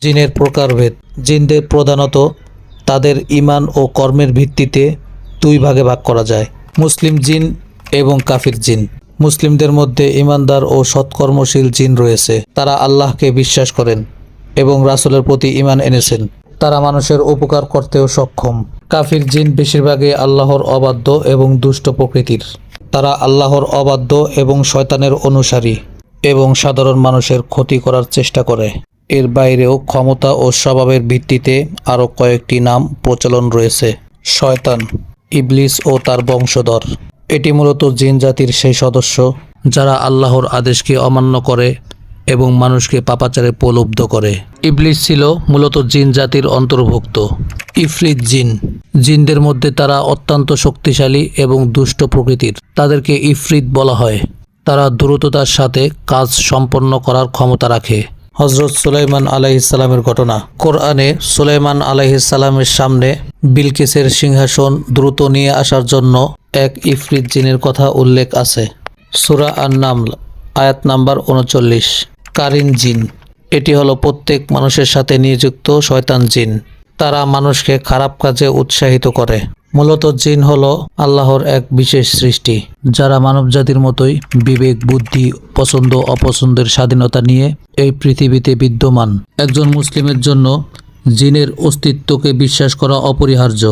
জিনের প্রকারভেদ। জিনদের প্রধানত তাদের ঈমান ও কর্মের ভিত্তিতে দুই ভাগে ভাগ করা যায়: মুসলিম জিন এবং কাফির জিন। মুসলিমদের মধ্যে ঈমানদার ও সৎকর্মশীল জিন রয়েছে। তারা আল্লাহকে বিশ্বাস করেন এবং রাসূলের প্রতি ঈমান এনেছেন। তারা মানুষের উপকার করতেও সক্ষম। কাফির জিন বেশিরভাগই আল্লাহর অবাধ্য এবং দুষ্ট প্রকৃতির। তারা আল্লাহর অবাধ্য এবং শয়তানের অনুসারী এবং সাধারণ মানুষের ক্ষতি করার চেষ্টা করে। এর বাইরেও ক্ষমতা ও স্বভাবের ভিত্তিতে আরও কয়েকটি নাম প্রচলন রয়েছে: শয়তান, ইবলিস ও তার বংশধর। এটি মূলত জিন জাতির সেই সদস্য যারা আল্লাহর আদেশকে অমান্য করে এবং মানুষকে পাপাচারে প্রলুব্ধ করে। ইবলিস ছিল মূলত জিন জাতির অন্তর্ভুক্ত। ইফরিত জিন। জিনদের মধ্যে তারা অত্যন্ত শক্তিশালী এবং দুষ্ট প্রকৃতির। তাদেরকে ইফরিত বলা হয়। তারা দ্রুততার সাথে কাজ সম্পন্ন করার ক্ষমতা রাখে। হযরত সুলাইমান আলাইহিসসালামের ঘটনা। কোরআনে সুলাইমান আলাইহিসসালামের সামনে বিলকিসের সিংহাসন দ্রুত নিয়ে আসার জন্য এক ইফরিত জিনের কথা উল্লেখ আছে। সূরা আন-নামল আয়াত নাম্বার 39। কারিন জিন। এটি হলো প্রত্যেক মানুষের সাথে নিযুক্ত শয়তান জিন। তারা মানুষকে খারাপ কাজে উৎসাহিত করে। মূলত জিন হলো আল্লাহর এক বিশেষ সৃষ্টি যারা মানবজাতির মতোই বিবেক, বুদ্ধি, পছন্দ অপছন্দের স্বাধীনতা নিয়ে এই পৃথিবীতে বিদ্যমান। একজন মুসলিমের জন্য জিনের অস্তিত্বকে বিশ্বাস করা অপরিহার্য।